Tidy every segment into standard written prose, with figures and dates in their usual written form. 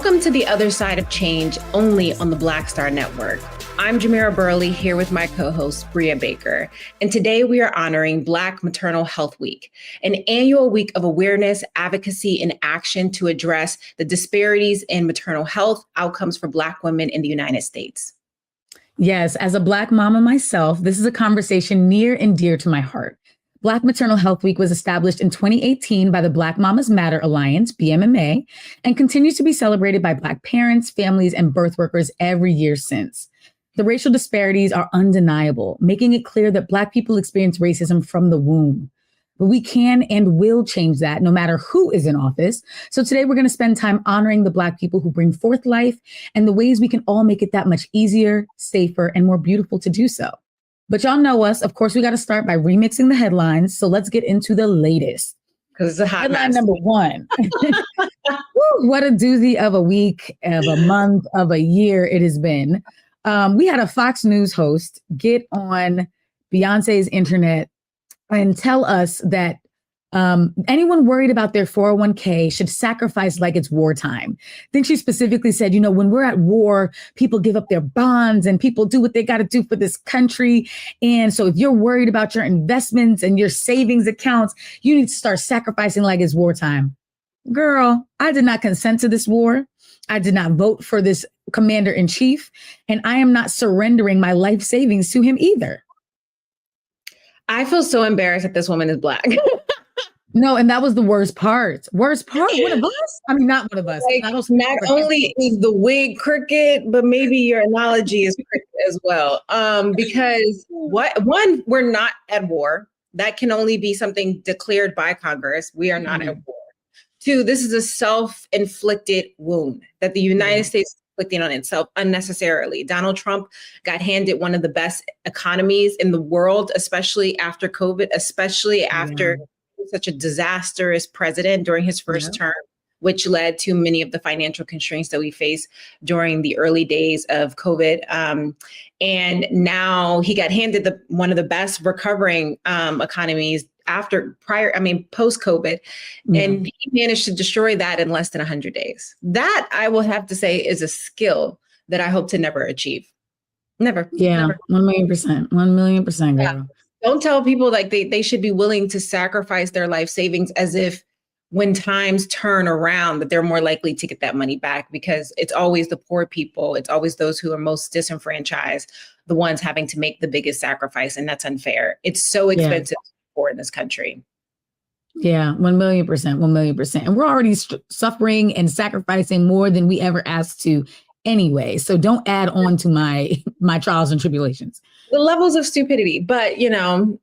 Welcome to The Other Side of Change, only on the Black Star Network. I'm Jamira Burley, here with my co-host, Brea Baker. And today we are honoring Black Maternal Health Week, an annual week of awareness, advocacy, and action to address the disparities in maternal health outcomes for Black women in the United States. Yes, as a Black mama myself, this is a conversation near and dear to my heart. Black Maternal Health Week was established in 2018 by the Black Mamas Matter Alliance, BMMA, and continues to be celebrated by Black parents, families, and birth workers every year since. The racial disparities are undeniable, making it clear that Black people experience racism from the womb. But we can and will change that no matter who is in office. So today we're going to spend time honoring the Black people who bring forth life and the ways we can all make it that much easier, safer, and more beautiful to do so. But y'all know us. Of course, we got to start by remixing the headlines. So let's get into the latest. Because it's a hot headline mess. Number one. Woo, what a doozy of a week, of a month, of a year it has been. We had a Fox News host get on Beyonce's internet and tell us that anyone worried about their 401k should sacrifice like it's wartime. I think she specifically said, when we're at war, people give up their bonds and people do what they got to do for this country. And so if you're worried about your investments and your savings accounts, you need to start sacrificing like it's wartime. Girl, I did not consent to this war. I did not vote for this commander in chief, and I am not surrendering my life savings to him either. I feel so embarrassed that this woman is Black. No, and that was the worst part. Worst part? One of us? I mean, not one of us. Not only is the wig crooked, but maybe your analogy is crooked as well. Because we're not at war. That can only be something declared by Congress. We are not at war. Two, this is a self-inflicted wound that the United States is inflicting on itself unnecessarily. Donald Trump got handed one of the best economies in the world, especially after COVID, especially after such a disastrous president during his first term, which led to many of the financial constraints that we face during the early days of COVID. And now he got handed one of the best recovering economies post-COVID, and he managed to destroy that in less than 100 days. That, I will have to say, is a skill that I hope to never achieve. Never. Yeah, never. 1,000,000%. 1,000,000%, girl. Yeah. Don't tell people like they should be willing to sacrifice their life savings as if when times turn around that they're more likely to get that money back, because it's always the poor people. It's always those who are most disenfranchised, the ones having to make the biggest sacrifice. And that's unfair. It's so expensive for in this country. Yeah, 1,000,000%, 1,000,000%. And we're already suffering and sacrificing more than we ever asked to anyway. So don't add on to my trials and tribulations. The levels of stupidity. But, it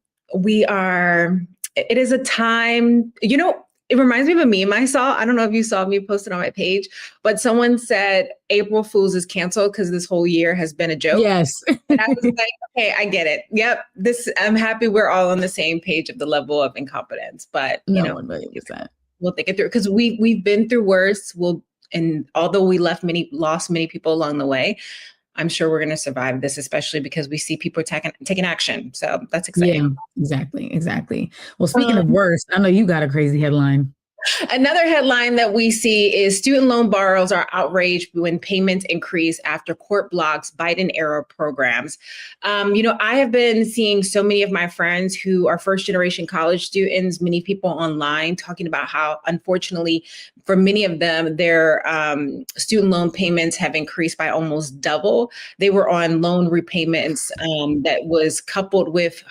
is a time, it reminds me of a meme I saw. I don't know if you saw me posted on my page, but someone said April Fool's is canceled because this whole year has been a joke. Yes. And I was like, okay, I get it. Yep. I'm happy we're all on the same page of the level of incompetence, but 1,000,000%. We'll think it through because we've been through worse. And although we lost many people along the way, I'm sure we're going to survive this, especially because we see people taking action. So that's exciting. Yeah, exactly. Well, speaking of worse, I know you got a crazy headline. Another headline that we see is student loan borrowers are outraged when payments increase after court blocks Biden-era programs. I have been seeing so many of my friends who are first-generation college students, many people online talking about how, unfortunately, for many of them, their student loan payments have increased by almost double. They were on loan repayments that was coupled with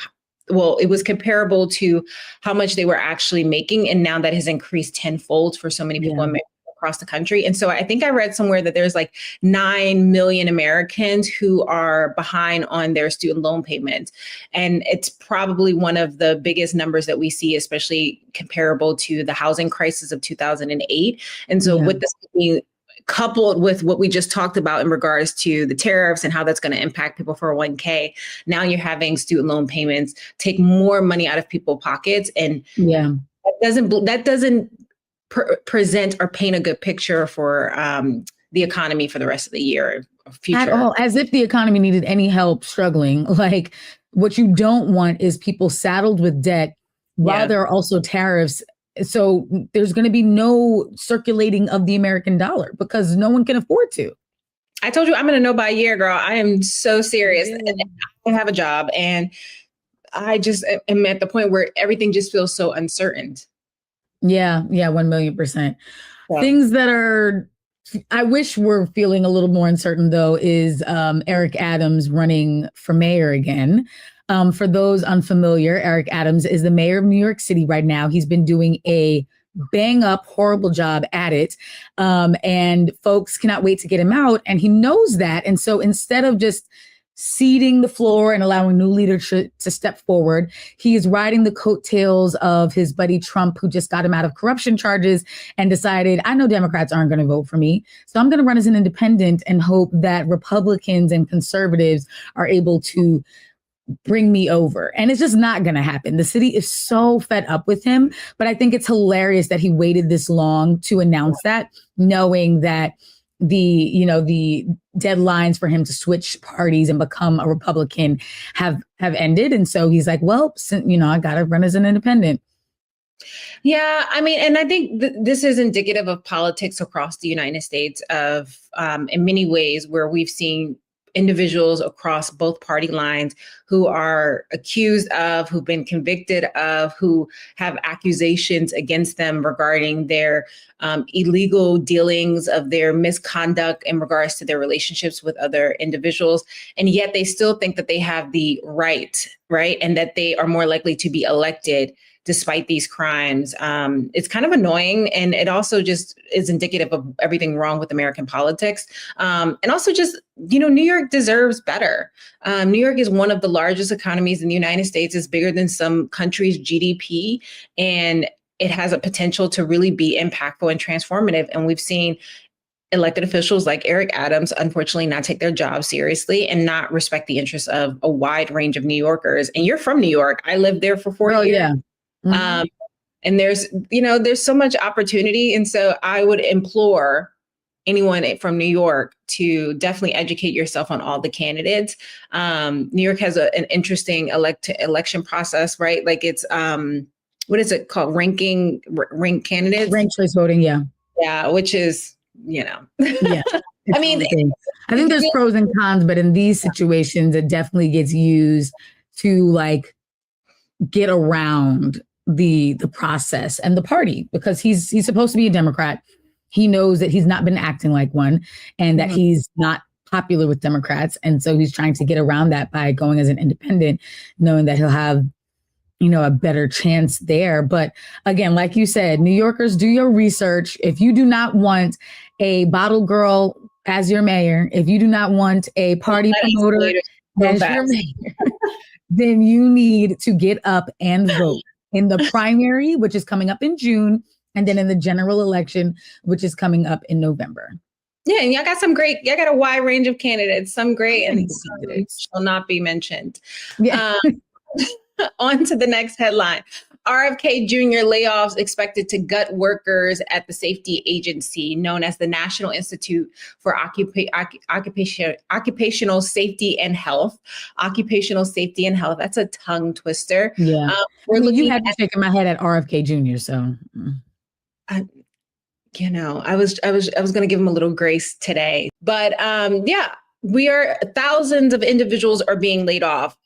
it was comparable to how much they were actually making. And now that has increased tenfold for so many people across the country. And so I think I read somewhere that there's like 9 million Americans who are behind on their student loan payments. And it's probably one of the biggest numbers that we see, especially comparable to the housing crisis of 2008. And so with this being coupled with what we just talked about in regards to the tariffs and how that's going to impact people for 1K. Now you're having student loan payments take more money out of people's pockets. And that doesn't present or paint a good picture for the economy for the rest of the year or future. At all, as if the economy needed any help struggling. Like, what you don't want is people saddled with debt while there are also tariffs So there's going to be no circulating of the American dollar because no one can afford to. I told you I'm going to know by a year, girl. I am so serious. And I don't have a job. And I just am at the point where everything just feels so uncertain. Yeah, 1,000,000%. Wow. Things that I wish we're feeling a little more uncertain, though, is Eric Adams running for mayor again. For those unfamiliar, Eric Adams is the mayor of New York City right now. He's been doing a bang up, horrible job at it. And folks cannot wait to get him out. And he knows that. And so instead of just ceding the floor and allowing new leadership to step forward, he is riding the coattails of his buddy Trump, who just got him out of corruption charges and decided, I know Democrats aren't going to vote for me, so I'm going to run as an independent and hope that Republicans and conservatives are able to bring me over. And it's just not going to happen. The city is so fed up with him, but I think it's hilarious that he waited this long to announce that, knowing that the deadlines for him to switch parties and become a Republican have ended. And so he's like, well, I got to run as an independent. Yeah, I mean, and I think this is indicative of politics across the United States of, in many ways, where we've seen individuals across both party lines who are accused of, who've been convicted of, who have accusations against them regarding their illegal dealings, of their misconduct in regards to their relationships with other individuals. And yet they still think that they have the right? And that they are more likely to be elected despite these crimes. It's kind of annoying. And it also just is indicative of everything wrong with American politics. And also just, New York deserves better. New York is one of the largest economies in the United States. It's bigger than some countries' GDP. And it has a potential to really be impactful and transformative. And we've seen elected officials like Eric Adams, unfortunately, not take their job seriously and not respect the interests of a wide range of New Yorkers. And you're from New York. I lived there for 4 years. Yeah. Mm-hmm. And there's so much opportunity. And so I would implore anyone from New York to definitely educate yourself on all the candidates. New York has an interesting election process, right? Like it's, what is it called? Rank candidates? Ranked choice voting, yeah. Yeah, which is, Yeah. I mean, I think there's pros and cons, but in these situations, it definitely gets used to get around the process and the party, because he's supposed to be a Democrat. He knows that he's not been acting like one and that he's not popular with Democrats. And so he's trying to get around that by going as an independent, knowing that he'll have, a better chance there. But again, like you said, New Yorkers, do your research. If you do not want a bottle girl as your mayor, if you do not want a party promoter as your mayor, then you need to get up and vote in the primary, which is coming up in June, and then in the general election, which is coming up in November. Yeah, and y'all got a wide range of candidates, some great and some shall not be mentioned. Yeah. On to the next headline. RFK Jr. layoffs expected to gut workers at the safety agency known as the National Institute for Occupational Safety and Health. Occupational Safety and Health. That's a tongue twister. Yeah. You had me shaking my head at RFK Jr. So, I was going to give him a little grace today, but thousands of individuals are being laid off.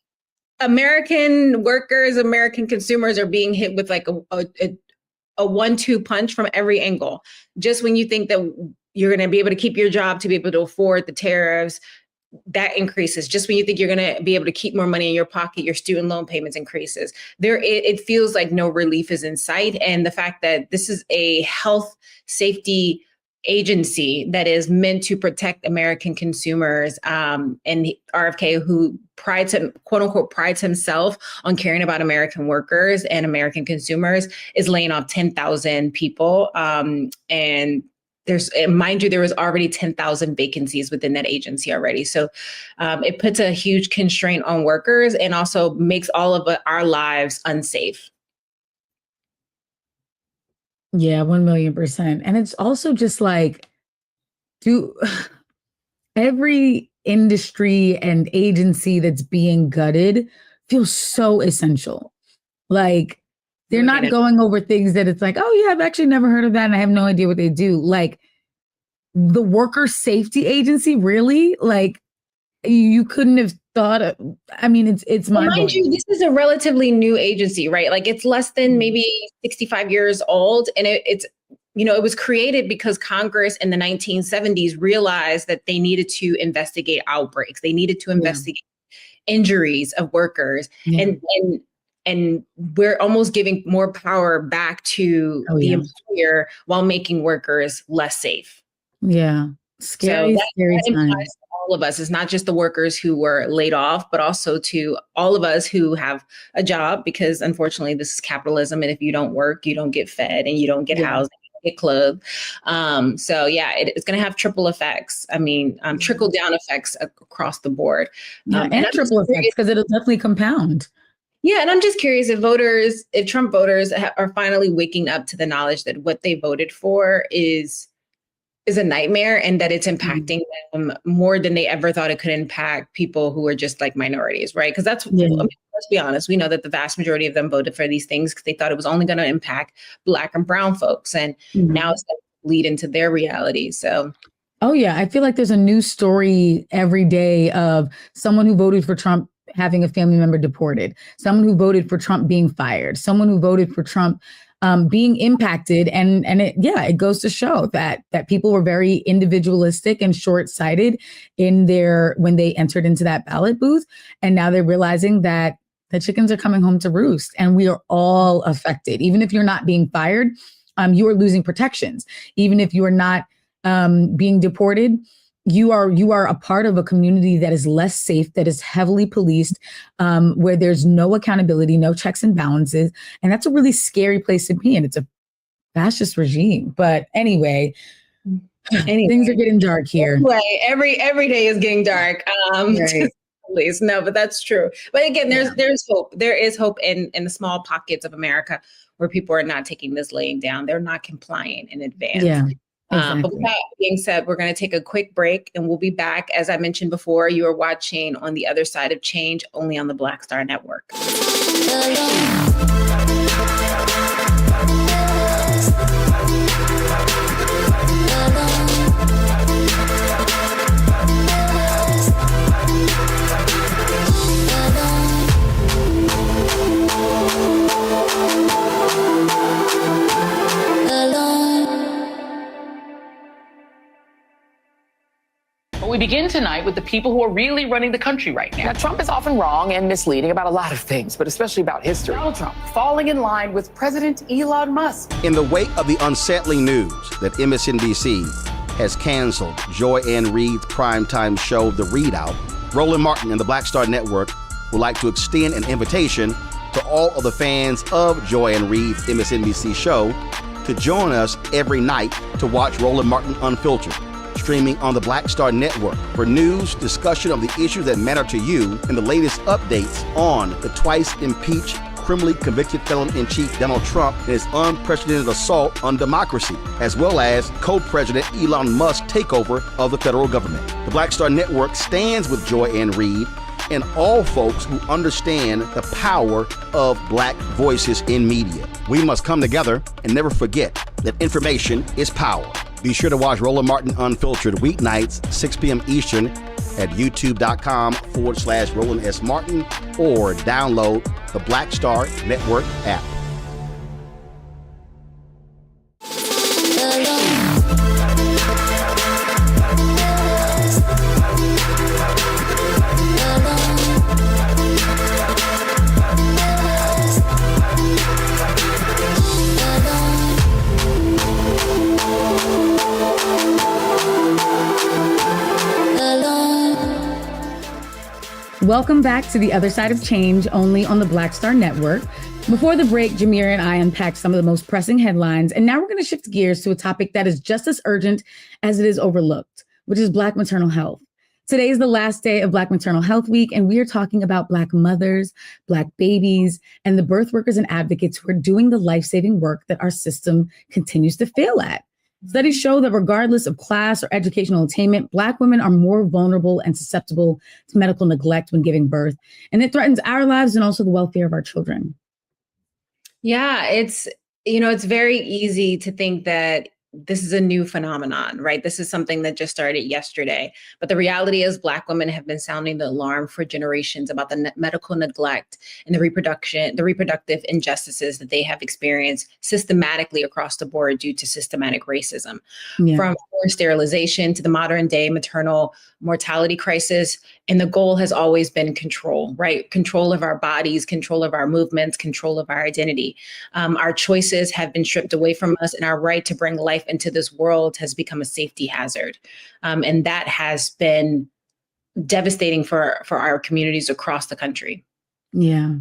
American workers, American consumers are being hit with like a 1-2 punch from every angle. Just when you think that you're going to be able to keep your job, to be able to afford the tariffs, that increases. Just when you think you're going to be able to keep more money in your pocket, your student loan payments increases. It feels like no relief is in sight. And the fact that this is a health safety agency that is meant to protect American consumers, and RFK, who quote unquote prides himself on caring about American workers and American consumers, is laying off 10,000 people. And mind you, there was already 10,000 vacancies within that agency already. So it puts a huge constraint on workers and also makes all of our lives unsafe. Yeah, 1,000,000%. And it's also just like, every industry and agency that's being gutted feels so essential. Like, They're not going over things that it's like, oh yeah, I've actually never heard of that and I have no idea what they do. Like the Worker Safety Agency, really? Like you couldn't have thought of, I mean, it's mind-blowing. Mind you, this is a relatively new agency, right? Like it's less than maybe 65 years old. And it's, it was created because Congress in the 1970s realized that they needed to investigate outbreaks. They needed to investigate injuries of workers. And we're almost giving more power back to the employer while making workers less safe. Yeah. Scary times. All of us. It's not just the workers who were laid off, but also to all of us who have a job, because unfortunately this is capitalism. And if you don't work, you don't get fed and you don't get housed, you don't get clothed. It's going to have triple effects. I mean, trickle down effects across the board. And triple effects, because it'll definitely compound. Yeah. And I'm just curious if Trump voters are finally waking up to the knowledge that what they voted for is a nightmare and that it's impacting them more than they ever thought it could impact people who are just like minorities, right? Because that's, let's be honest, we know that the vast majority of them voted for these things because they thought it was only going to impact Black and brown folks. And now it's going to lead into their reality. So. Oh, yeah. I feel like there's a new story every day of someone who voted for Trump having a family member deported, someone who voted for Trump being fired, someone who voted for Trump being impacted. And it goes to show that people were very individualistic and short-sighted when they entered into that ballot booth. And now they're realizing that the chickens are coming home to roost and we are all affected. Even if you're not being fired, you are losing protections. Even if you are not being deported, you are a part of a community that is less safe, that is heavily policed, where there's no accountability, no checks and balances. And that's a really scary place to be in. It's a fascist regime. But anyway, things are getting dark here. Anyway, every day is getting dark. Right. No, but that's true. But again, there's hope. There is hope in the small pockets of America where people are not taking this laying down. They're not compliant in advance. Yeah. Exactly. But with that being said, we're going to take a quick break and we'll be back. As I mentioned before, you are watching On the Other Side of Change, only on the Black Star Network. We begin tonight with the people who are really running the country right now. Now, Trump is often wrong and misleading about a lot of things, but especially about history. Donald Trump falling in line with President Elon Musk. In the wake of the unsettling news that MSNBC has canceled Joy Ann Reid's primetime show, The Readout, Roland Martin and the Black Star Network would like to extend an invitation to all of the fans of Joy Ann Reid's MSNBC show to join us every night to watch Roland Martin Unfiltered, streaming on the Black Star Network for news, discussion of the issues that matter to you, and the latest updates on the twice impeached, criminally convicted felon-in-chief Donald Trump and his unprecedented assault on democracy, as well as co-president Elon Musk's takeover of the federal government. The Black Star Network stands with Joy Ann Reid and all folks who understand the power of Black voices in media. We must come together and never forget that information is power. Be sure to watch Roland Martin Unfiltered weeknights, 6 p.m. Eastern at youtube.com/Roland S. Martin or download the Black Star Network app. Welcome back to The Other Side of Change, only on the Black Star Network. Before the break, Jamira and I unpacked some of the most pressing headlines, and now we're going to shift gears to a topic that is just as urgent as it is overlooked, which is Black maternal health. Today is the last day of Black Maternal Health Week, and we are talking about Black mothers, Black babies, and the birth workers and advocates who are doing the life-saving work that our system continues to fail at. Studies show that regardless of class or educational attainment, Black women are more vulnerable and susceptible to medical neglect when giving birth, and it threatens our lives and also the welfare of our children. Yeah, it's very easy to think that this is a new phenomenon, right? This is something that just started yesterday. But the reality is Black women have been sounding the alarm for generations about the medical neglect and the reproductive injustices that they have experienced systematically across the board due to systematic racism. Yeah. From forced sterilization to the modern day maternal mortality crisis. And the goal has always been control, right? Control of our bodies, control of our movements, control of our identity. Our choices have been stripped away from us, and our right to bring life into this world has become a safety hazard. And that has been devastating for our communities across the country. Yeah.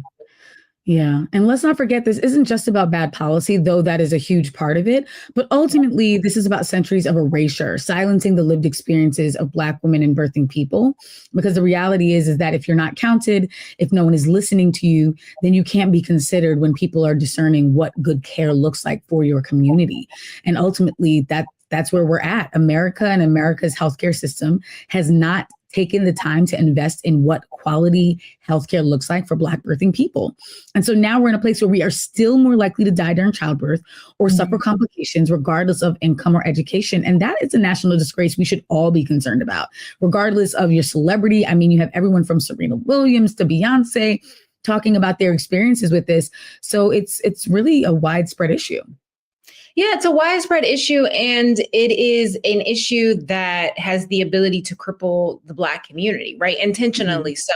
Yeah. And let's not forget, this isn't just about bad policy, though that is a huge part of it. But ultimately, this is about centuries of erasure, silencing the lived experiences of Black women and birthing people. Because the reality is that if you're not counted, if no one is listening to you, then you can't be considered when people are discerning what good care looks like for your community. And ultimately, that's where we're at. America and America's healthcare system has not taken the time to invest in what quality healthcare looks like for Black birthing people. And so now we're in a place where we are still more likely to die during childbirth or suffer complications, regardless of income or education. And that is a national disgrace we should all be concerned about, regardless of your celebrity. I mean, you have everyone from Serena Williams to Beyonce talking about their experiences with this. So it's really a widespread issue. Yeah, it's a widespread issue, and it is an issue that has the ability to cripple the Black community, right? Intentionally so.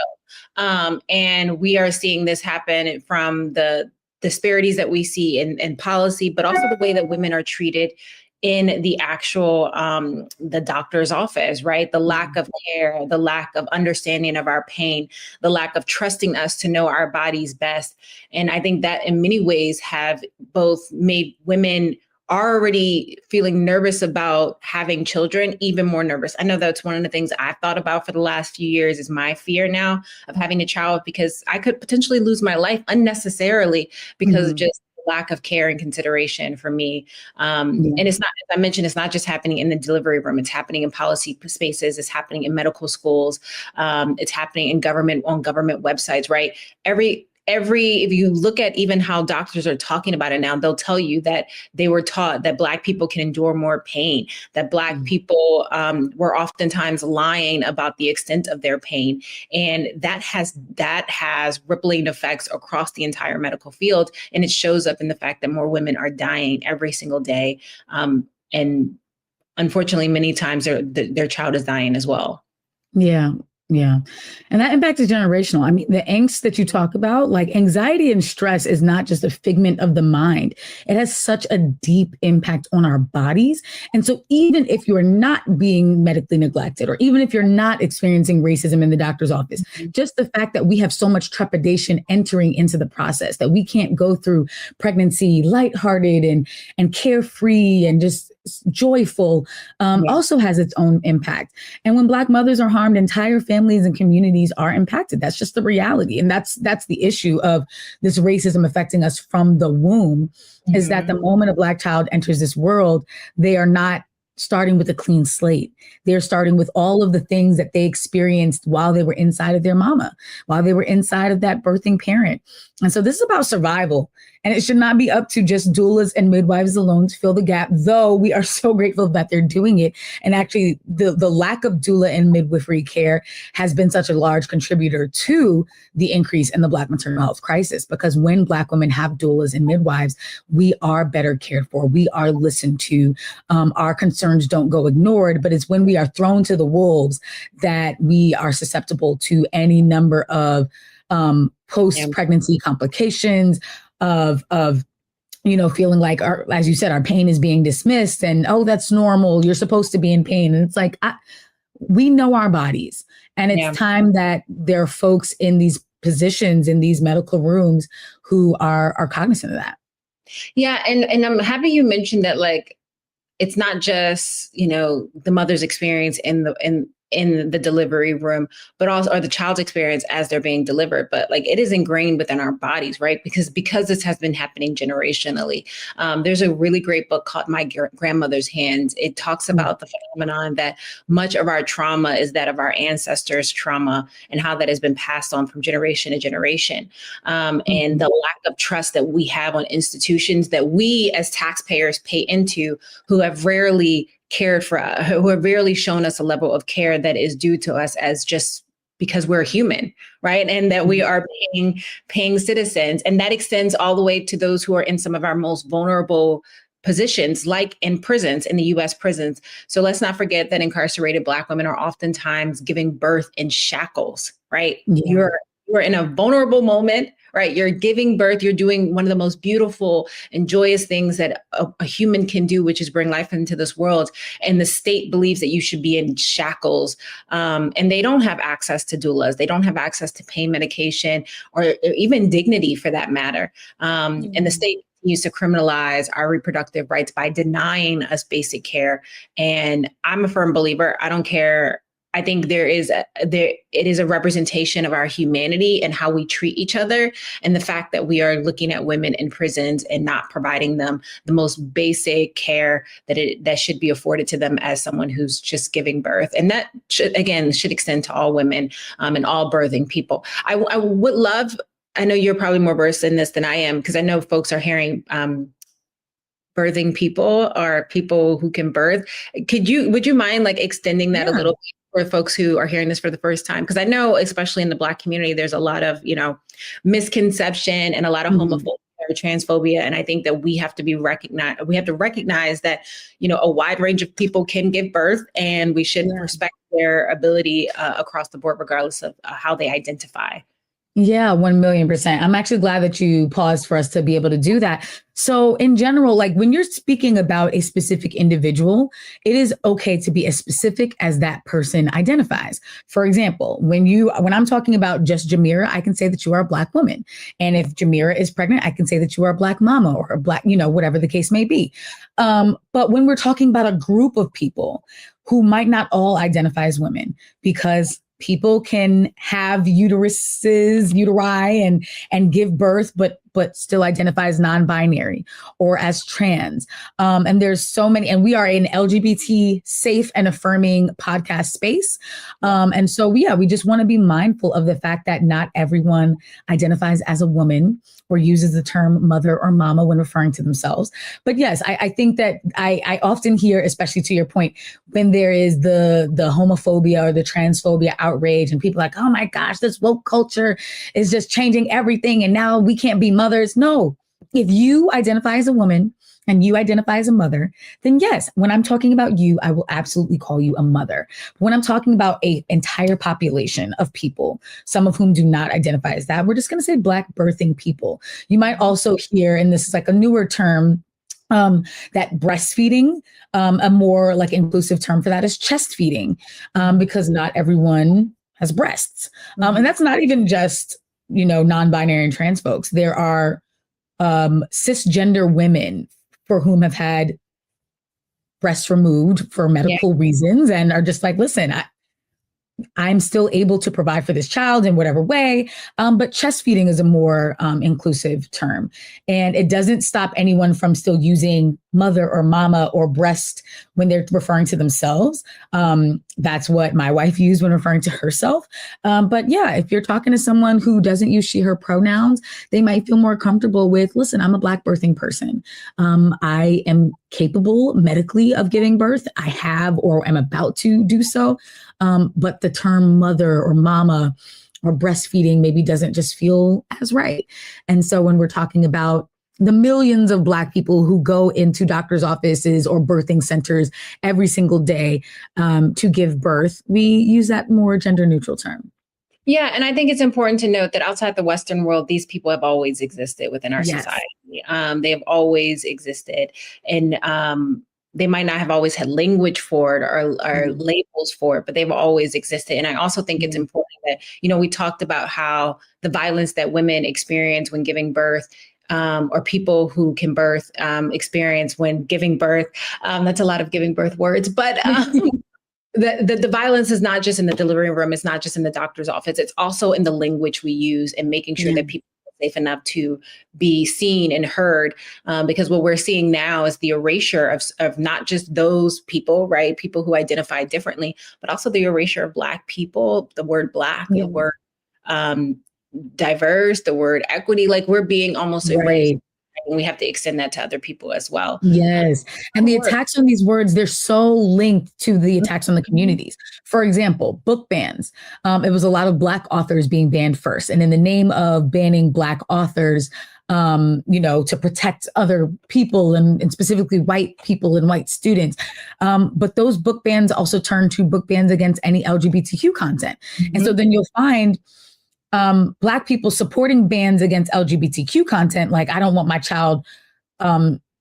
And we are seeing this happen from the disparities that we see in policy, but also the way that women are treated in the actual, the doctor's office, right? The lack of care, the lack of understanding of our pain, the lack of trusting us to know our bodies best. And I think that in many ways have both made women already feeling nervous about having children even more nervous. I know that's one of the things I've thought about for the last few years is my fear now of having a child, because I could potentially lose my life unnecessarily because of just lack of care and consideration for me. And it's not, as I mentioned, it's not just happening in the delivery room. It's happening in policy spaces. It's happening in medical schools. It's happening in on government websites, right? If you look at even how doctors are talking about it now, they'll tell you that they were taught that Black people can endure more pain, that Black people were oftentimes lying about the extent of their pain. And that has rippling effects across the entire medical field. And it shows up in the fact that more women are dying every single day. And unfortunately, many times their child is dying as well. Yeah. Yeah. And that impact is generational. I mean, the angst that you talk about, like anxiety and stress is not just a figment of the mind. It has such a deep impact on our bodies. And so even if you're not being medically neglected, or even if you're not experiencing racism in the doctor's office, just the fact that we have so much trepidation entering into the process, that we can't go through pregnancy lighthearted and carefree and just joyful, also has its own impact. And when Black mothers are harmed, entire families and communities are impacted. That's just the reality. And that's the issue of this racism affecting us from the womb, is that the moment a Black child enters this world, they are not starting with a clean slate. They're starting with all of the things that they experienced while they were inside of their mama, while they were inside of that birthing parent. And so this is about survival. And it should not be up to just doulas and midwives alone to fill the gap, though we are so grateful that they're doing it. And actually, the lack of doula and midwifery care has been such a large contributor to the increase in the Black maternal health crisis, because when Black women have doulas and midwives, we are better cared for. We are listened to. Our concerns don't go ignored, but it's when we are thrown to the wolves that we are susceptible to any number of post-pregnancy complications, of feeling like, as you said, our pain is being dismissed and, oh, that's normal. You're supposed to be in pain. And it's like, we know our bodies, and it's time that there are folks in these positions, in these medical rooms, who are cognizant of that. Yeah. And I'm happy you mentioned that, like, it's not just, the mother's experience in in the delivery room, but also, or the child's experience as they're being delivered. But like, it is ingrained within our bodies, right? Because this has been happening generationally. There's a really great book called My Grandmother's Hands. It talks about the phenomenon that much of our trauma is that of our ancestors' trauma and how that has been passed on from generation to generation. And the lack of trust that we have on institutions that we as taxpayers pay into, who have rarely cared for us, who have rarely shown us a level of care that is due to us as just because we're human, right? And that we are paying citizens. And that extends all the way to those who are in some of our most vulnerable positions, like in prisons, in the US prisons. So let's not forget that incarcerated Black women are oftentimes giving birth in shackles, right? Yeah. You're in a vulnerable moment, right? You're giving birth. You're doing one of the most beautiful and joyous things that a human can do, which is bring life into this world. And the state believes that you should be in shackles. And they don't have access to doulas. They don't have access to pain medication or even dignity for that matter. And the state continues to criminalize our reproductive rights by denying us basic care. And I'm a firm believer. I don't care. I think it is a representation of our humanity and how we treat each other, and the fact that we are looking at women in prisons and not providing them the most basic care that should be afforded to them as someone who's just giving birth. And that should extend to all women and all birthing people. I would love, I know you're probably more versed in this than I am, because I know folks are hearing birthing people or people who can birth. Would you mind like extending that a little bit for folks who are hearing this for the first time? Because I know, especially in the Black community, there's a lot of, misconception and a lot of homophobia or transphobia. And I think that we have to recognize that, a wide range of people can give birth, and we should respect their ability across the board, regardless of how they identify. Yeah, 1,000,000%. I'm actually glad that you paused for us to be able to do that. So in general, like when you're speaking about a specific individual, it is okay to be as specific as that person identifies. For example, when I'm talking about just Jamira, I can say that you are a Black woman. And if Jamira is pregnant, I can say that you are a Black mama or a Black, whatever the case may be. But when we're talking about a group of people who might not all identify as women, because people can have uteri and give birth, but still identify as non-binary or as trans. And there's so many, and we are an LGBT safe and affirming podcast space. And so, we just want to be mindful of the fact that not everyone identifies as a woman or uses the term mother or mama when referring to themselves. But yes, I think that I often hear, especially to your point, when there is the homophobia or the transphobia outrage and people are like, oh my gosh, this woke culture is just changing everything. And now we can't be mothers. No, if you identify as a woman and you identify as a mother, then yes, when I'm talking about you, I will absolutely call you a mother. But when I'm talking about an entire population of people, some of whom do not identify as that, we're just going to say Black birthing people. You might also hear, and this is like a newer term, that breastfeeding, a more like inclusive term for that is chest feeding, because not everyone has breasts. And that's not even just, non-binary and trans folks. There are cisgender women for whom have had breasts removed for medical reasons and are just like, listen, I'm still able to provide for this child in whatever way. But chest feeding is a more inclusive term. And it doesn't stop anyone from still using mother or mama or breast when they're referring to themselves. That's what my wife used when referring to herself. But yeah, if you're talking to someone who doesn't use she, her pronouns, they might feel more comfortable with, listen, I'm a Black birthing person. I am capable medically of giving birth. I have or am about to do so. But the term mother or mama or breastfeeding maybe doesn't just feel as right. And so when we're talking about the millions of Black people who go into doctors' offices or birthing centers every single day to give birth, we use that more gender neutral term. Yeah. And I think it's important to note that outside the Western world, these people have always existed within our society. They have always existed. And they might not have always had language for it or labels for it, but they've always existed. And I also think it's important that, we talked about how the violence that women experience when giving birth, or people who can birth experience when giving birth. That's a lot of giving birth words, but the violence is not just in the delivery room. It's not just in the doctor's office. It's also in the language we use and making sure that people are safe enough to be seen and heard. Because what we're seeing now is the erasure of not just those people, right? People who identify differently, but also the erasure of Black people, the word Black, the word diverse, the word equity, like we're being almost erased. And we have to extend that to other people as well. Yes. And the attacks on these words, they're so linked to the attacks on the communities. For example, book bans. It was a lot of Black authors being banned first. And in the name of banning Black authors, to protect other people and specifically white people and white students. But those book bans also turned to book bans against any LGBTQ content. And so then you'll find Black people supporting bans against LGBTQ content, like I don't want my child,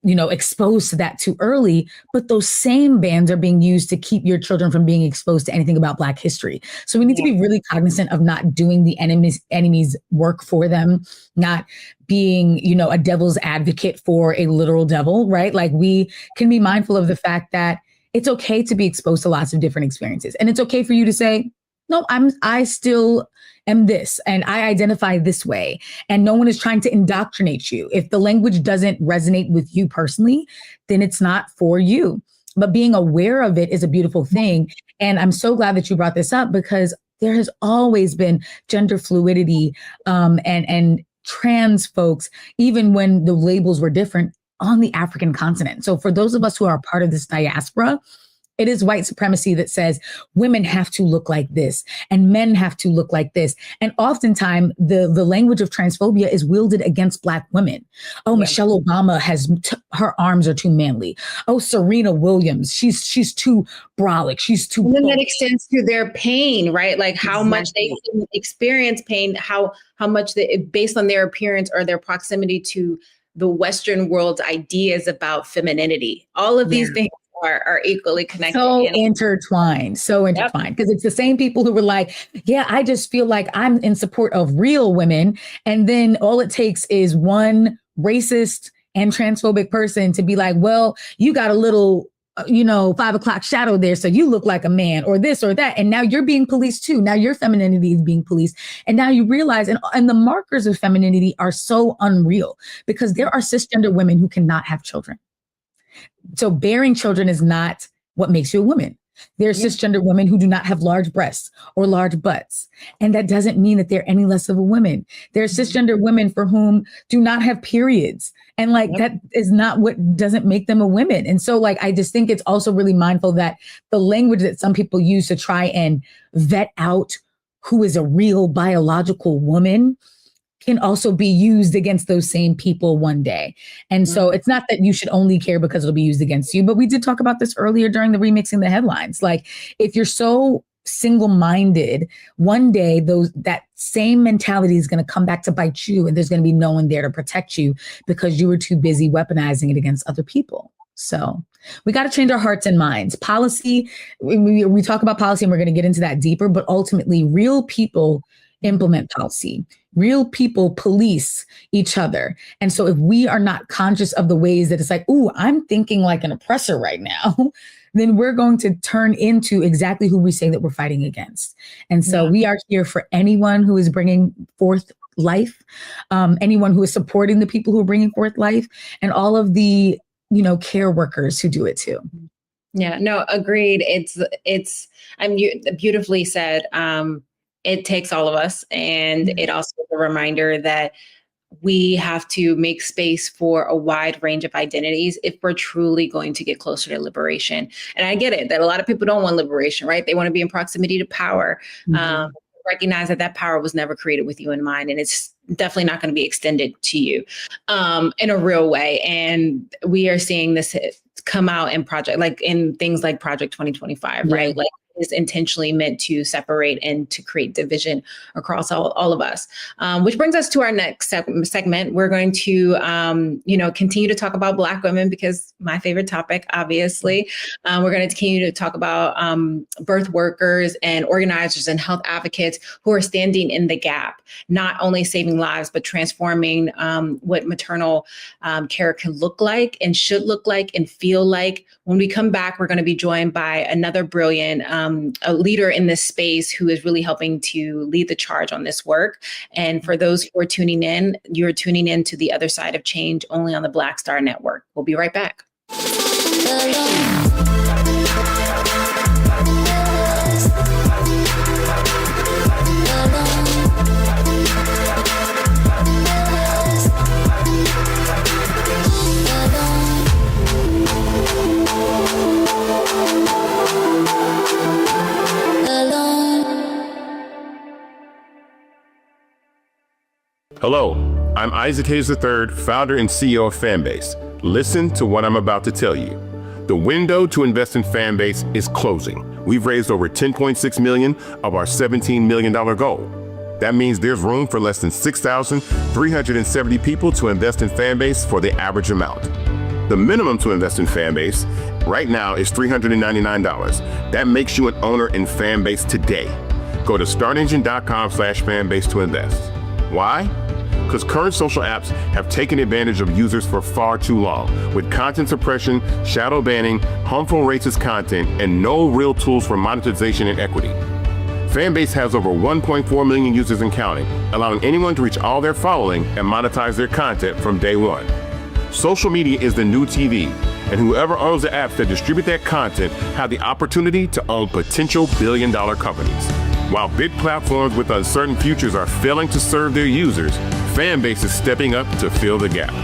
exposed to that too early. But those same bans are being used to keep your children from being exposed to anything about Black history. So we need to be really cognizant of not doing the enemy's work for them, not being, a devil's advocate for a literal devil, right? Like we can be mindful of the fact that it's okay to be exposed to lots of different experiences, and it's okay for you to say, no, I still am this and I identify this way. And no one is trying to indoctrinate you. If the language doesn't resonate with you personally, then it's not for you. But being aware of it is a beautiful thing. And I'm so glad that you brought this up, because there has always been gender fluidity and trans folks, even when the labels were different, on the African continent. So for those of us who are part of this diaspora, it is white supremacy that says women have to look like this and men have to look like this. And oftentimes the language of transphobia is wielded against Black women. Oh, Michelle Obama her arms are too manly. Oh, Serena Williams, she's too brolic. She's too. And then that extends to their pain, right? Like how much they experience pain, how much based on their appearance or their proximity to the Western world's ideas about femininity. All of these things are equally connected. So intertwined, because it's the same people who were like, yeah, I just feel like I'm in support of real women. And then all it takes is one racist and transphobic person to be like, well, you got a little, 5 o'clock shadow there. So you look like a man or this or that. And now you're being policed too. Now your femininity is being policed. And now you realize, and the markers of femininity are so unreal, because there are cisgender women who cannot have children. So bearing children is not what makes you a woman. There are cisgender women who do not have large breasts or large butts. And that doesn't mean that they're any less of a woman. There are cisgender women for whom do not have periods. And that is not what doesn't make them a woman. And so I just think it's also really mindful that the language that some people use to try and vet out who is a real biological woman can also be used against those same people one day. And so it's not that you should only care because it'll be used against you, but we did talk about this earlier during the Remixing the Headlines. Like if you're so single-minded, one day that same mentality is going to come back to bite you, and there's going to be no one there to protect you because you were too busy weaponizing it against other people. So we got to change our hearts and minds. Policy, we talk about policy and we're going to get into that deeper, but ultimately real people implement policy. Real people police each other. And so if we are not conscious of the ways that it's like, ooh, I'm thinking like an oppressor right now, then we're going to turn into exactly who we say that we're fighting against. And so we are here for anyone who is bringing forth life, anyone who is supporting the people who are bringing forth life, and all of the, care workers who do it too. Yeah, no, agreed. Beautifully said. It takes all of us. And it also is a reminder that we have to make space for a wide range of identities if we're truly going to get closer to liberation. And I get it that a lot of people don't want liberation, right? They want to be in proximity to power. Recognize that power was never created with you in mind. And it's definitely not going to be extended to you in a real way. And we are seeing this come out in in things like Project 2025, right? Like is intentionally meant to separate and to create division across all of us. Which brings us to our next segment. We're going to, continue to talk about Black women, because my favorite topic, obviously. We're going to continue to talk about birth workers and organizers and health advocates who are standing in the gap, not only saving lives, but transforming what maternal care can look like and should look like and feel like. When we come back, we're going to be joined by another brilliant a leader in this space who is really helping to lead the charge on this work. And for those who are tuning in, you're tuning in to The Other Side of Change, only on the Black Star Network. We'll be right back. Hello, I'm Isaac Hayes III, founder and CEO of Fanbase. Listen to what I'm about to tell you. The window to invest in Fanbase is closing. We've raised over $10.6 million of our $17 million goal. That means there's room for less than 6,370 people to invest in Fanbase for the average amount. The minimum to invest in Fanbase right now is $399. That makes you an owner in Fanbase today. Go to startengine.com/fanbase to invest. Why? Because current social apps have taken advantage of users for far too long, with content suppression, shadow banning, harmful racist content, and no real tools for monetization and equity. Fanbase has over 1.4 million users and counting, allowing anyone to reach all their following and monetize their content from day one. Social media is the new TV, and whoever owns the apps that distribute that content have the opportunity to own potential billion-dollar companies. While big platforms with uncertain futures are failing to serve their users, Fanbase is stepping up to fill the gap.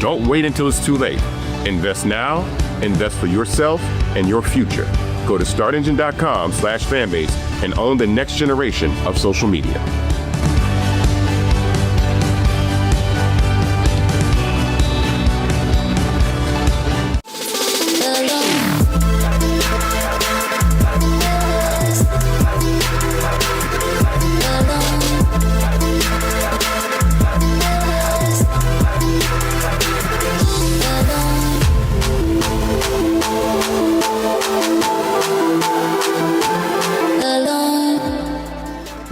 Don't wait until it's too late. Invest now, invest for yourself and your future. Go to startengine.com/fanbase and own the next generation of social media.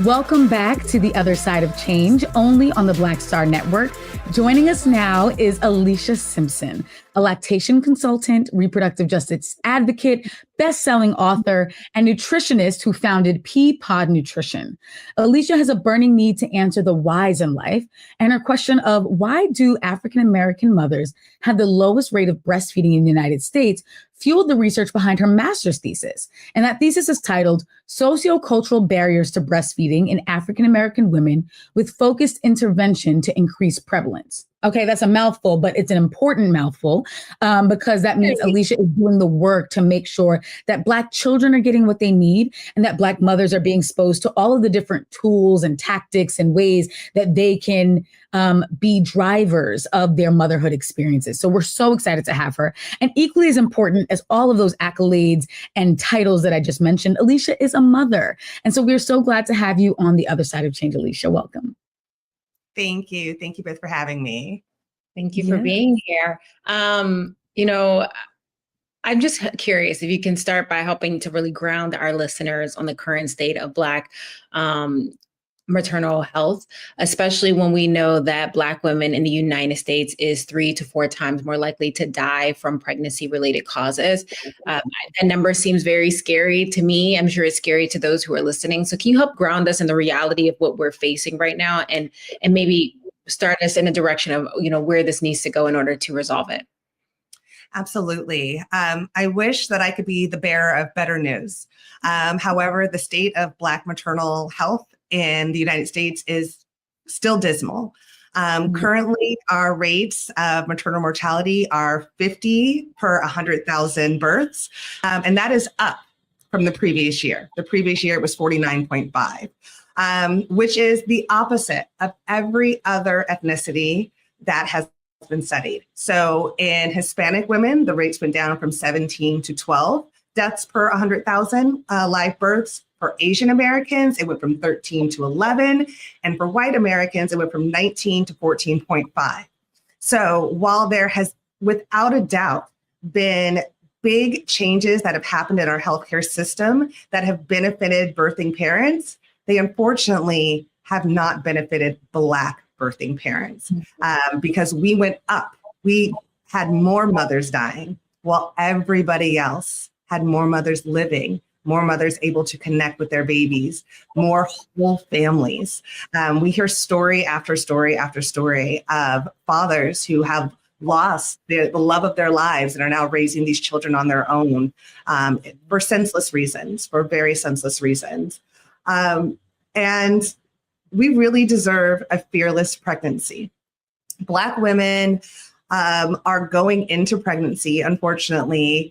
Welcome back to The Other Side of Change, only on the Black Star Network. Joining us now is Alicia Simpson, a lactation consultant, reproductive justice advocate, best-selling author, and nutritionist who founded Pea Pod Nutrition. Alicia has a burning need to answer the whys in life, and her question of why do African-American mothers have the lowest rate of breastfeeding in the United States fueled the research behind her master's thesis. And that thesis is titled Sociocultural Barriers to Breastfeeding in African-American Women with Focused Intervention to Increase Prevalence. Okay, that's a mouthful, but it's an important mouthful because that means Alicia is doing the work to make sure that Black children are getting what they need and that Black mothers are being exposed to all of the different tools and tactics and ways that they can be drivers of their motherhood experiences. So we're so excited to have her. And equally as important as all of those accolades and titles that I just mentioned, Alicia is a mother. And so we're so glad to have you on The Other Side of Change, Alicia. Welcome. Thank you. Thank you both for having me. Thank you for being here. I'm just curious if you can start by helping to really ground our listeners on the current state of Black maternal health, especially when we know that Black women in the United States is 3 to 4 times more likely to die from pregnancy-related causes. That number seems very scary to me. I'm sure it's scary to those who are listening. So can you help ground us in the reality of what we're facing right now and maybe start us in a direction of, where this needs to go in order to resolve it? Absolutely. I wish that I could be the bearer of better news. However, the state of Black maternal health in the United States is still dismal. Currently, our rates of maternal mortality are 50 per 100,000 births, and that is up from the previous year. The previous year it was 49.5, which is the opposite of every other ethnicity that has been studied. So in Hispanic women, the rates went down from 17 to 12. deaths per 100,000 live births. For Asian Americans, it went from 13 to 11. And for white Americans, it went from 19 to 14.5. So while there has, without a doubt, been big changes that have happened in our healthcare system that have benefited birthing parents, they unfortunately have not benefited Black birthing parents because we went up. We had more mothers dying while everybody else had more mothers living, more mothers able to connect with their babies, more whole families. We hear story after story after story of fathers who have lost the love of their lives and are now raising these children on their own for senseless reasons, for very senseless reasons. And we really deserve a fearless pregnancy. Black women are going into pregnancy, unfortunately,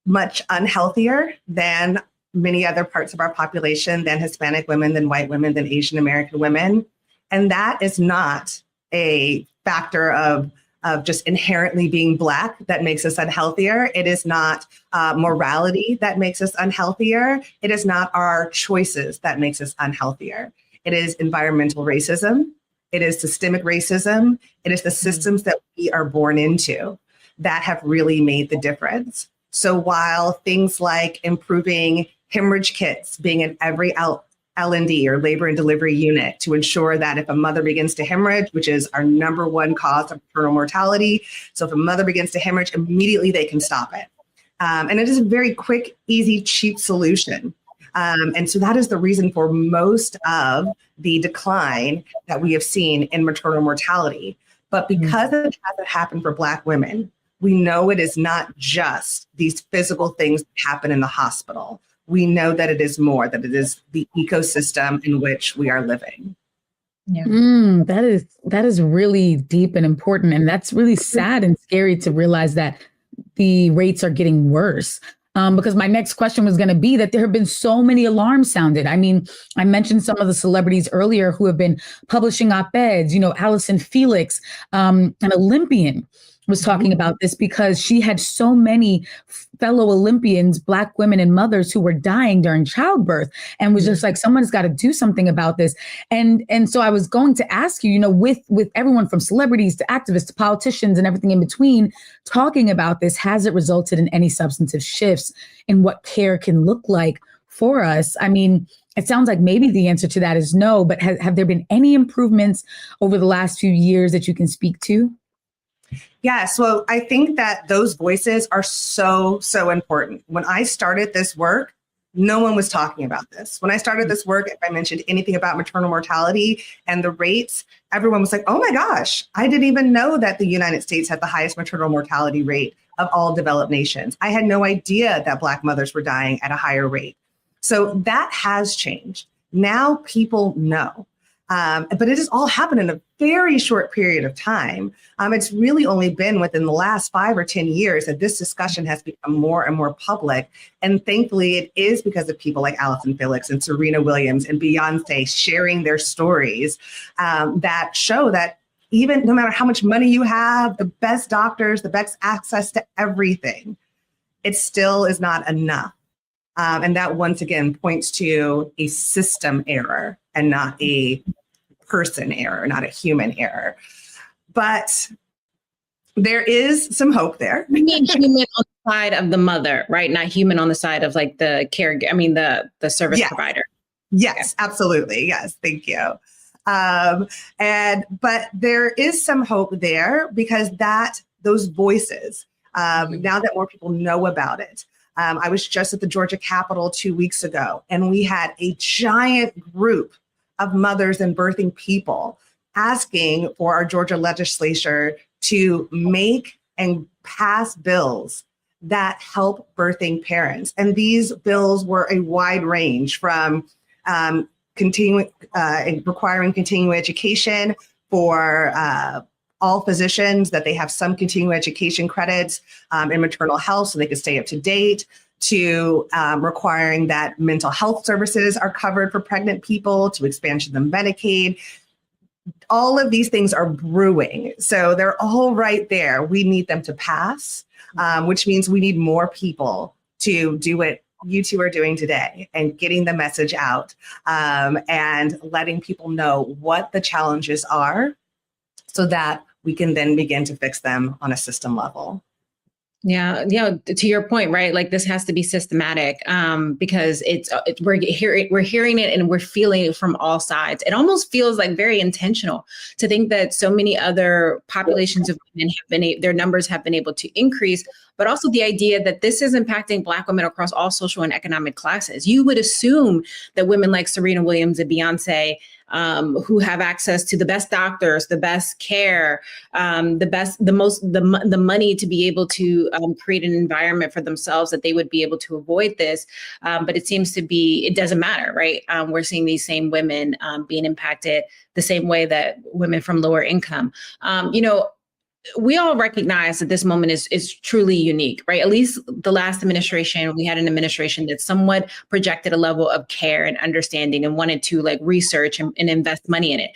much unhealthier than many other parts of our population, than Hispanic women, than white women, than Asian American women. And that is not a factor of just inherently being Black that makes us unhealthier. It is not morality that makes us unhealthier. It is not our choices that makes us unhealthier. It is environmental racism. It is systemic racism. It is the systems that we are born into that have really made the difference. So while things like improving hemorrhage kits being in every L&D or labor and delivery unit to ensure that if a mother begins to hemorrhage, which is our number one cause of maternal mortality, so if a mother begins to hemorrhage, immediately they can stop it. And it is a very quick, easy, cheap solution. And so that is the reason for most of the decline that we have seen in maternal mortality. But because it hasn't happened for Black women, we know it is not just these physical things that happen in the hospital. We know that it is more, that it is the ecosystem in which we are living. Yeah. That is really deep and important. And that's really sad and scary to realize that the rates are getting worse. Because my next question was going to be that there have been so many alarms sounded. I mean, I mentioned some of the celebrities earlier who have been publishing op-eds, Allison Felix, an Olympian, was talking about this because she had so many fellow Olympians, Black women and mothers who were dying during childbirth, and was just like, someone's got to do something about this. And so I was going to ask you, with everyone from celebrities to activists to politicians and everything in between talking about this, has it resulted in any substantive shifts in what care can look like for us? I mean, it sounds like maybe the answer to that is no, but have there been any improvements over the last few years that you can speak to? Yes, well, I think that those voices are so, so important. When I started this work, no one was talking about this. When I started this work, if I mentioned anything about maternal mortality and the rates, everyone was like, oh my gosh, I didn't even know that the United States had the highest maternal mortality rate of all developed nations. I had no idea that Black mothers were dying at a higher rate. So that has changed. Now people know. But it has all happened in a very short period of time. It's really only been within the last 5 or 10 years that this discussion has become more and more public. And thankfully, it is because of people like Allison Felix and Serena Williams and Beyonce sharing their stories that show that even no matter how much money you have, the best doctors, the best access to everything, it still is not enough. And that once again points to a system error and not a person error, not a human error. But there is some hope there. We mean human on the side of the mother, right? Not human on the side of like the the service provider. Yes, absolutely. Yes, thank you. But there is some hope there because those voices, now that more people know about it. I was just at the Georgia Capitol 2 weeks ago, and we had a giant group of mothers and birthing people asking for our Georgia legislature to make and pass bills that help birthing parents. And these bills were a wide range from requiring continuing education for all physicians, that they have some continuing education credits in maternal health so they can stay up to date, to requiring that mental health services are covered for pregnant people, to expansion of Medicaid. All of these things are brewing. So they're all right there. We need them to pass, which means we need more people to do what you two are doing today and getting the message out, and letting people know what the challenges are so that we can then begin to fix them on a system level. Yeah, to your point, right? Like this has to be systematic, because we're hearing it and we're feeling it from all sides. It almost feels like very intentional to think that so many other populations of women their numbers have been able to increase, but also the idea that this is impacting Black women across all social and economic classes. You would assume that women like Serena Williams and Beyonce, who have access to the best doctors, the best care, the money to be able to create an environment for themselves, that they would be able to avoid this. But it seems to be, it doesn't matter, right? We're seeing these same women being impacted the same way that women from lower income. We all recognize that this moment is truly unique, right? At least the last administration, we had an administration that somewhat projected a level of care and understanding and wanted to like research and invest money in it.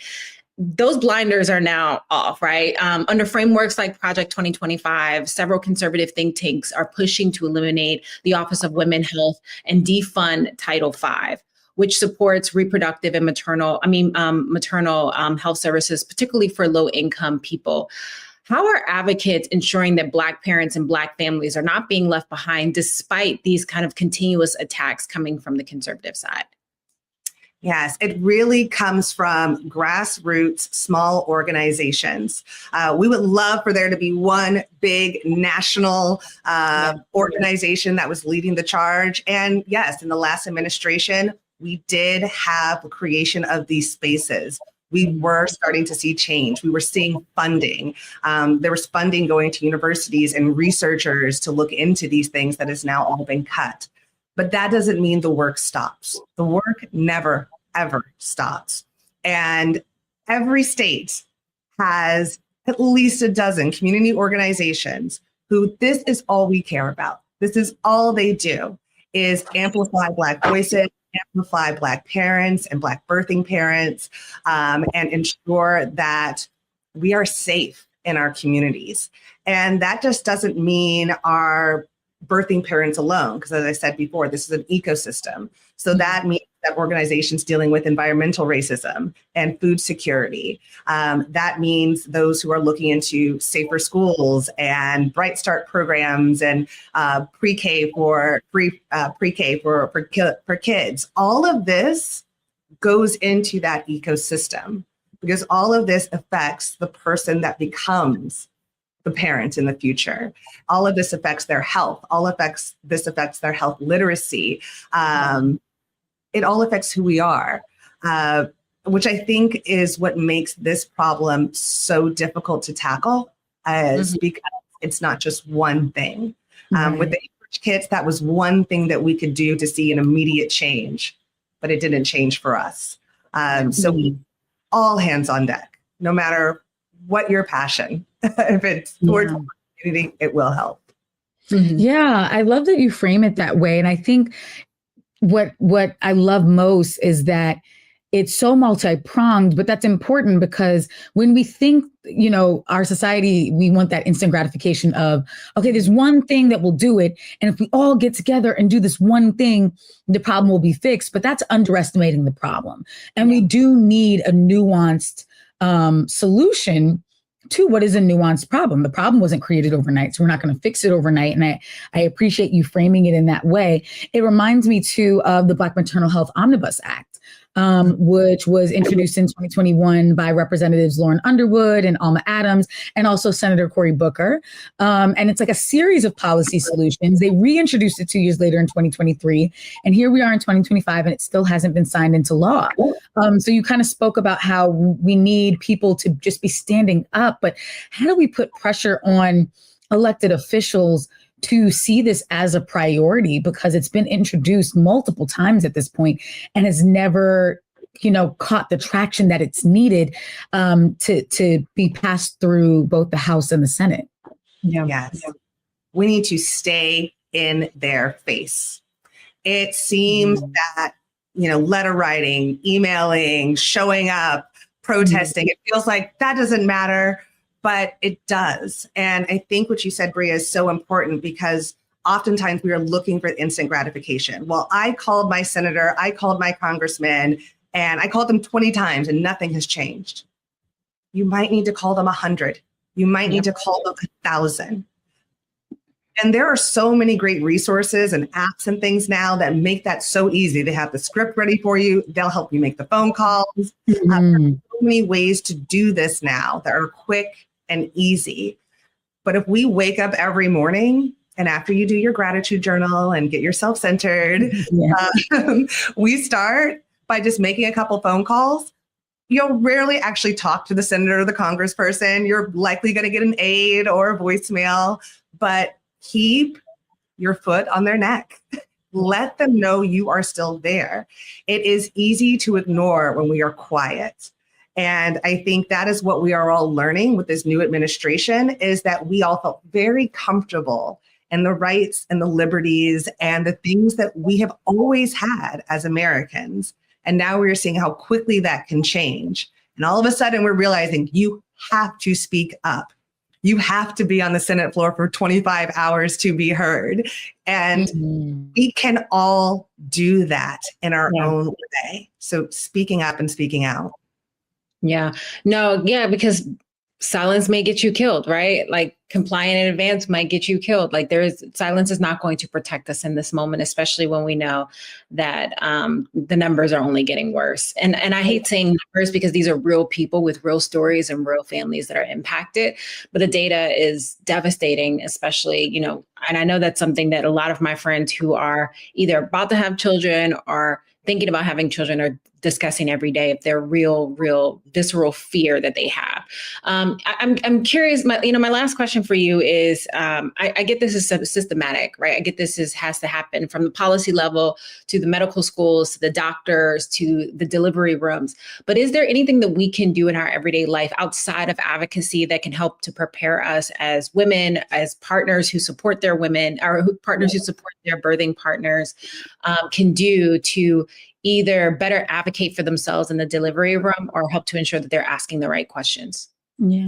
Those blinders are now off, right? Under frameworks like Project 2025, several conservative think tanks are pushing to eliminate the Office of Women's Health and defund Title V, which supports reproductive and maternal health services, particularly for low-income people. How are advocates ensuring that Black parents and Black families are not being left behind despite these kind of continuous attacks coming from the conservative side? Yes, it really comes from grassroots, small organizations. We would love for there to be one big national organization that was leading the charge. And yes, in the last administration, we did have the creation of these spaces. We were starting to see change. We were seeing funding. There was funding going to universities and researchers to look into these things that has now all been cut. But that doesn't mean the work stops. The work never, ever stops. And every state has at least a dozen community organizations who this is all we care about. This is all they do, is amplify Black voices, amplify Black parents and Black birthing parents, and ensure that we are safe in our communities. And that just doesn't mean our birthing parents alone, because as I said before, this is an ecosystem. So that means that organizations dealing with environmental racism and food security. That means those who are looking into safer schools and Bright Start programs and pre-K for kids. All of this goes into that ecosystem because all of this affects the person that becomes the parent in the future. All of this affects their health. This affects their health literacy. It all affects who we are, which I think is what makes this problem so difficult to tackle, because it's not just one thing. With the English kits, that was one thing that we could do to see an immediate change, but it didn't change for us. So all hands on deck, no matter what your passion. If it's towards the community, it will help. Yeah, I love that you frame it that way. And I think what I love most is that it's so multi-pronged, but that's important because when we think, our society, we want that instant gratification of, okay, there's one thing that will do it. And if we all get together and do this one thing, the problem will be fixed. But that's underestimating the problem. And we do need a nuanced solution to what is a nuanced problem. The problem wasn't created overnight, so we're not going to fix it overnight. And I appreciate you framing it in that way. It reminds me too of the Black Maternal Health Omnibus Act, which was introduced in 2021 by Representatives Lauren Underwood and Alma Adams, and also Senator Cory Booker. And it's like a series of policy solutions. They reintroduced it 2 years later in 2023. And here we are in 2025, and it still hasn't been signed into law. So you kind of spoke about how we need people to just be standing up, but how do we put pressure on elected officials to see this as a priority, because it's been introduced multiple times at this point and has never, caught the traction that it's needed to be passed through both the House and the Senate? Yes. We need to stay in their face. It seems that, letter writing, emailing, showing up, protesting, it feels like that doesn't matter. But it does. And I think what you said, Brea, is so important because oftentimes we are looking for instant gratification. Well, I called my senator, I called my congressman, and I called them 20 times and nothing has changed. You might need to call them 100. You might need to call them 1,000. And there are so many great resources and apps and things now that make that so easy. They have the script ready for you. They'll help you make the phone calls. There are so many ways to do this now that are quick and easy. But if we wake up every morning and after you do your gratitude journal and get yourself centered, we start by just making a couple phone calls. You'll rarely actually talk to the senator or the congressperson. You're likely going to get an aide or a voicemail, but keep your foot on their neck. Let them know you are still there. It is easy to ignore when we are quiet. And I think that is what we are all learning with this new administration, is that we all felt very comfortable in the rights and the liberties and the things that we have always had as Americans. And now we're seeing how quickly that can change. And all of a sudden we're realizing you have to speak up. You have to be on the Senate floor for 25 hours to be heard. And we can all do that in our own way. So speaking up and speaking out. Because silence may get you killed, right? Like complying in advance might get you killed. Like silence is not going to protect us in this moment, especially when we know that the numbers are only getting worse. And I hate saying numbers because these are real people with real stories and real families that are impacted. But the data is devastating, especially, and I know that's something that a lot of my friends who are either about to have children or thinking about having children are discussing every day, if they're real visceral fear that they have. I'm curious. My last question for you is, I get this is systematic, right? I get this has to happen from the policy level to the medical schools, to the doctors, to the delivery rooms. But is there anything that we can do in our everyday life outside of advocacy that can help to prepare us as women, as partners who support their women, or partners who support their birthing partners, can do to either better advocate for themselves in the delivery room or help to ensure that they're asking the right questions? Yeah.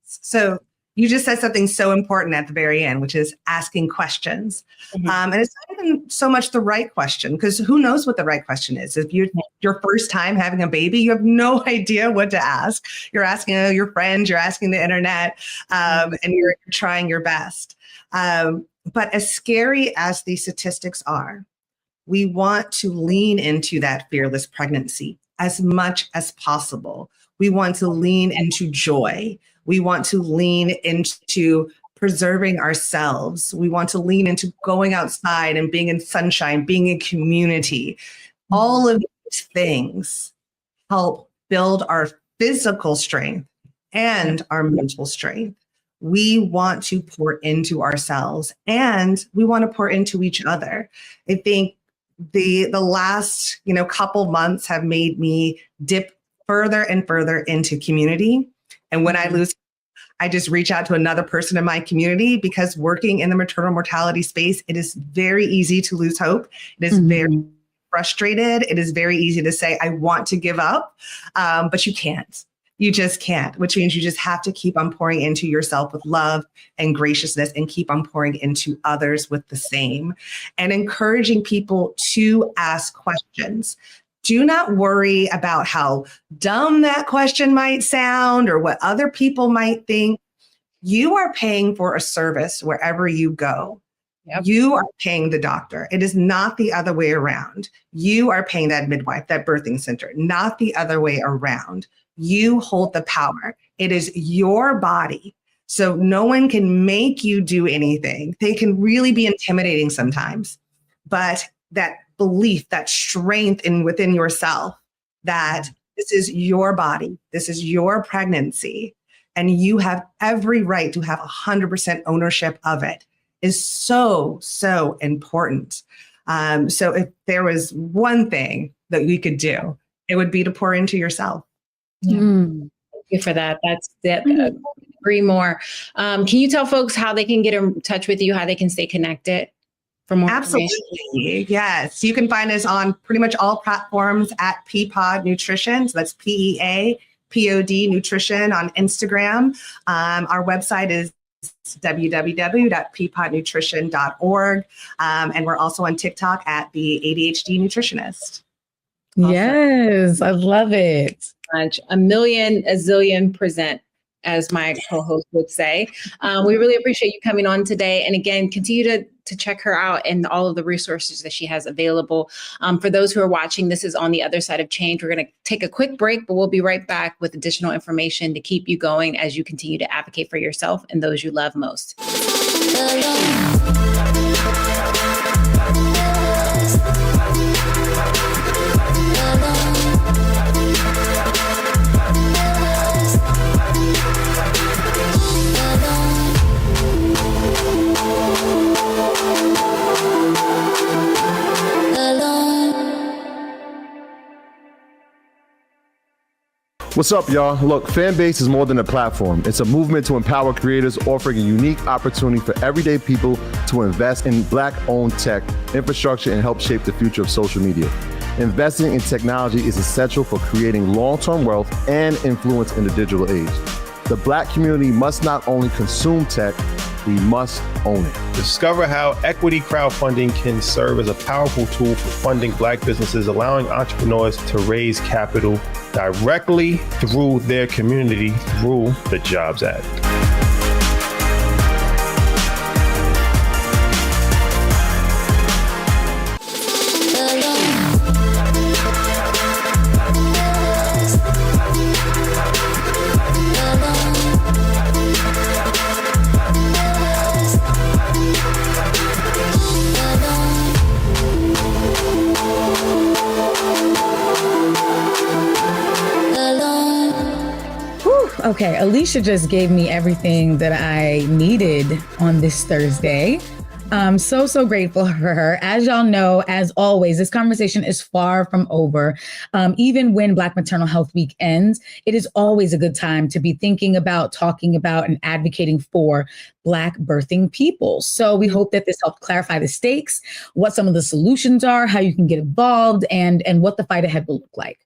So you just said something so important at the very end, which is asking questions. And it's not even so much the right question, because who knows what the right question is? If you're your first time having a baby, you have no idea what to ask. You're asking your friends, you're asking the internet, and you're trying your best. But as scary as these statistics are, we want to lean into that fearless pregnancy as much as possible. We want to lean into joy. We want to lean into preserving ourselves. We want to lean into going outside and being in sunshine, being in community. All of these things help build our physical strength and our mental strength. We want to pour into ourselves and we want to pour into each other. I think the last couple months have made me dip further and further into community. And when I lose, I just reach out to another person in my community, because working in the maternal mortality space, it is very easy to lose hope. It is very frustrated. It is very easy to say, I want to give up, but you can't. You just can't, which means you just have to keep on pouring into yourself with love and graciousness, and keep on pouring into others with the same, and encouraging people to ask questions. Do not worry about how dumb that question might sound or what other people might think. You are paying for a service wherever you go. You are paying the doctor. It is not the other way around. You are paying that midwife, that birthing center, not the other way around. You hold the power. It is your body. So no one can make you do anything. They can really be intimidating sometimes, but that belief, that strength within yourself, that this is your body, this is your pregnancy, and you have every right to have 100% ownership of it, is so, so important. So if there was one thing that we could do, it would be to pour into yourself. Thank you for that. That's agree more. Can you tell folks how they can get in touch with you, how they can stay connected for more information? Absolutely. Yes. You can find us on pretty much all platforms at Pea Pod Nutrition. So that's PEA POD Nutrition on Instagram. Our website is www.peapodnutrition.org. And we're also on TikTok at the ADHD Nutritionist. Awesome. Yes, I love it. A zillion percent, as my co-host would say. We really appreciate you coming on today. And again, continue to check her out and all of the resources that she has available. For those who are watching, this is On the Other Side of Change. We're going to take a quick break, but we'll be right back with additional information to keep you going as you continue to advocate for yourself and those you love most. What's up, y'all? Look, Fanbase is more than a platform. It's a movement to empower creators, offering a unique opportunity for everyday people to invest in Black-owned tech, infrastructure, and help shape the future of social media. Investing in technology is essential for creating long-term wealth and influence in the digital age. The Black community must not only consume tech, we must own it. Discover how equity crowdfunding can serve as a powerful tool for funding Black businesses, allowing entrepreneurs to raise capital directly through their community through the Jobs Act. Okay, Alicia just gave me everything that I needed on this Thursday. I'm so grateful for her. As y'all know, as always, this conversation is far from over. Even when Black Maternal Health Week ends, it is always a good time to be thinking about, talking about, and advocating for Black birthing people. So we hope that this helped clarify the stakes, what some of the solutions are, how you can get involved, and what the fight ahead will look like.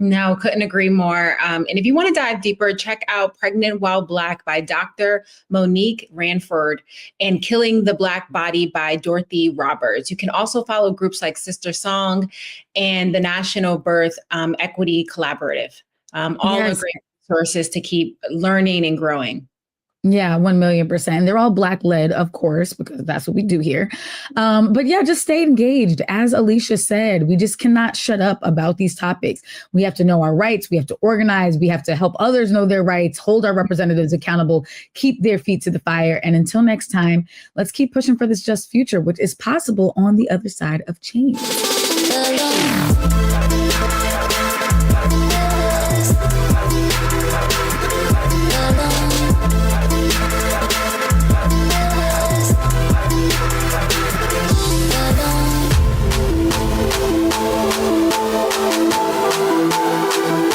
No, couldn't agree more. And if you want to dive deeper, check out Pregnant While Black by Dr. Monique Ranford and Killing the Black Body by Dorothy Roberts. You can also follow groups like Sister Song and the National Birth Equity Collaborative. All are great resources to keep learning and growing. Yeah, 1,000,000%. They're all Black led, of course, because that's what we do here. But yeah, just stay engaged. As Alicia said, we just cannot shut up about these topics. We have to know our rights. We have to organize. We have to help others know their rights, hold our representatives accountable, keep their feet to the fire. And until next time, let's keep pushing for this just future, which is possible on the other side of change.